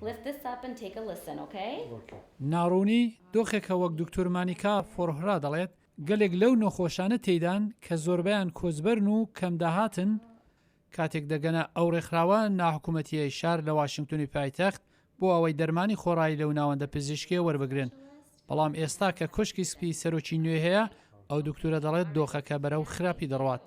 lift this up and take a listen, okay? ناڕوونی دۆخێکە وەک دکتۆر مانیکا فۆرهرا دەڵێت گەلێک لەو نەخۆشانە تێدان کە زۆربیان کۆچبەرن و کەم داهاتن کاتێک دەگەنە ئەو ڕێکخراوە ناحکوومەتیە شار لە واشنگتنی پایتەخت بۆ ئەوەی دەرمانی خۆڕایی لەو ناوەندە پزیشکیە وەربگرن. بەڵام ئێستا کە کۆشکی سپی سەرۆکی نوێ هەیە ئەو دکتورە دەڵێت دۆخەکە بەرەو خراپی دەڕوات.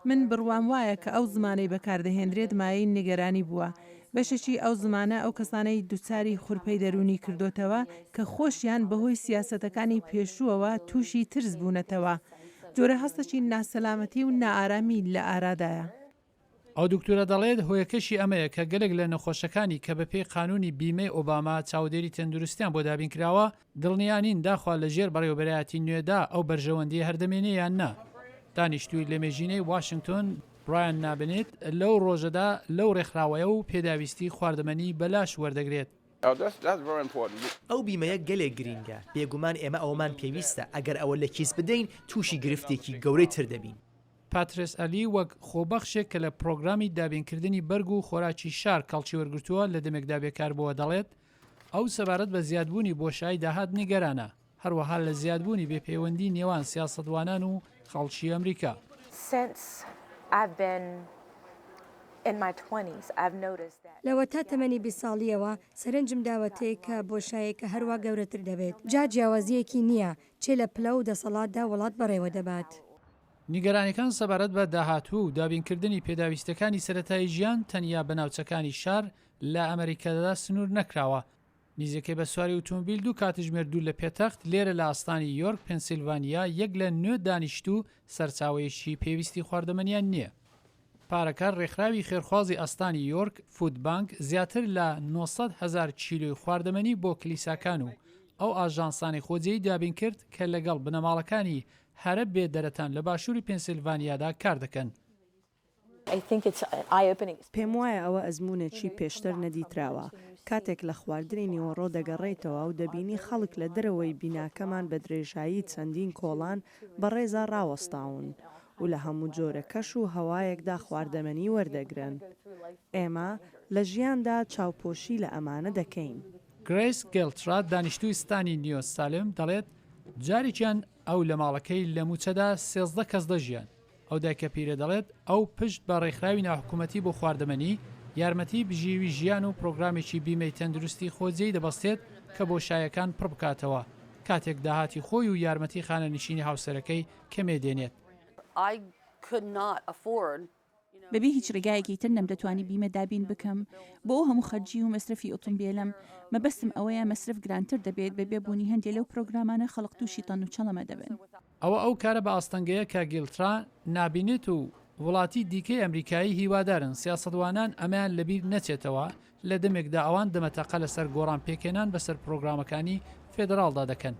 من بڕوام وایە کە ئەو زمانەی بەکاردەهێنرێت مایەی نیگەرانی بووە. بەشێکی ئەو زمانە ئەو کەسانەی دووچاری خوورپەی دەرونی کردوتەوە کە خۆشیان بەهۆی سیاسەتەکانی پێشووەوە تووشی ترس بوونەتەوە. جۆرە هەستێکی ناسەلامەتی و نائارامی لە ئارادایە. ئەو دکتورە دەڵێت هۆیەکەشی ئەمەیە کە گەلێک لە نەخۆشەکانی کە بەپێی قانونی بیمەی ئۆباما چاودێری تەندروستیان بۆ دابین کراوە دڵنیانین داخوا لە ژێر بەڕێوەبەرایەتی نوێدا ئەو بەرژەوەندی هەردەمێنێ یان نا. دانیشتووی لە مێژینەی واشنگتن برایان نابنێت لەو ڕۆژەدا لەو ڕێکخراوەیە و پێداویستی خواردەمەنی بەلاش وەردەگرێت. ئەو بیمەیە گەلێک گرینگە بێگومان ئێمە ئەومان پێویستە ئەگەر ئەوە لە کیس بدەین تووشی گرفتێکی گەورەی تر دەبین. پاترس ئەلی وەک خۆبەخشێک کە لە پرۆگرامی دابینکردنی بەرگ و خۆراکی شار کەڵکی وەرگرتووە لە دەمێکدا بێکار بووە دەڵێت ئەو سەبارەت بە زیادبوونی بۆشایی داهات نیگەرانە هەروەها لە زیادبوونی بێپەیوەندی نێوان سیاسەتوانان و خەڵکی ئەمریکا. لەوە تا تەمەنی 20 ساڵیەوە سەرنجم داوەتەیە کە بۆشایەکە هەروە گەورەتر دەبێت. جا جیاوازیەکی نییە چێ لە پلە و دەسەڵاتدا وڵات بەڕێوە دەبات. نیگەرانەکان سەبارەت بە داهاتوو و دابینکردنی پێداویستەکانی سەرەتایی ژیان تەنیا بەناوچەکانی شار لە ئەمریکادا سنوور نەکراوە. نیزەکەی بە سواری ئۆتۆمبیل دوو کاتژمێر دوو لە پێتەخت لێرە لە ئاستانی یۆرک پێنسیلڤانیا یەک لە 9 دانیشتوو سەرچاوەیەکی پێویستی خواردەمەنیان نییە. پارەکار ڕێکخراوی خێرخوازی ئەستانی یۆرک فودبانک زیاتر لە 900,000 کیلۆی خواردەمەنی بۆ کلیساکان و ئەو ئاژانسانی خۆجێی دابین کرد کە لەگەڵ بنەماڵەکانی هەرە بێدەرەتان لە باشووری پێنسیلڤانیادا کار دەکەن. پێم وایە ئەوە ئەزمونێکی پێشتر نەدیتراوە. کاتێک لە خواردنی نیوەڕۆ دەگەڕێیتەوە و دەبینی خەڵک لە دەرەوەی بیناکەمان بە درێژایی چەندین کۆڵان بەڕێزا ڕاوەستاون و لە هەموو جۆرە کەش و هەوایەکدا خواردەمەنی وەردەگرن. ئێمە لە ژیاندا چاوپۆشی لە ئەمانە دەکەین. گریس گێلترات دانیشتووی ستانی نیۆ سالم دەڵێت جارێکیان ئەو لە ماڵەکەی لە موچەدا 13 کەس دەژیان. ئەو دایکە پیرە دەڵێت ئەو پشت بە ڕێکخراوی ناحکوومەتی بۆ خواردەمەنی یارمەتی بژێوی ژیان و پرۆگرامێکی بیمەی تەندروستی خۆجێی دەبەستێت کە بۆ شایەکان پڕ بکاتەوە کاتێک داهاتی خۆی و یارمەتی خانەنشینی هاوسەرەکەی کەمێ دێنێت. بەبێ هیچ ڕێگایەکی تر نەمدەتوانی بیمە دابین بکەم بۆ هەموو خەرجی و مەسرفی ئۆتۆمبیلم مەبەستم ئەوەیە مەسرف گرانتر دەبێت بە بێبوونی هەندێک لەو پرۆگرامانە خەڵک تووشی تەن و چەڵەمە دەبن. ئەو کارە بە ئاستەنگەیە کە گیلترا نابینێت و وڵاتی دیکەی ئەمریکایی هیوادارن سیاسەتوانان ئەمیان لەبیر نەچێتەوە لە دەمێکدا ئەوان دەمەتەقە لەسەر گۆڕان پێکێنان بەسەر پرۆگرامەکانی فێدراڵدا دەکەن.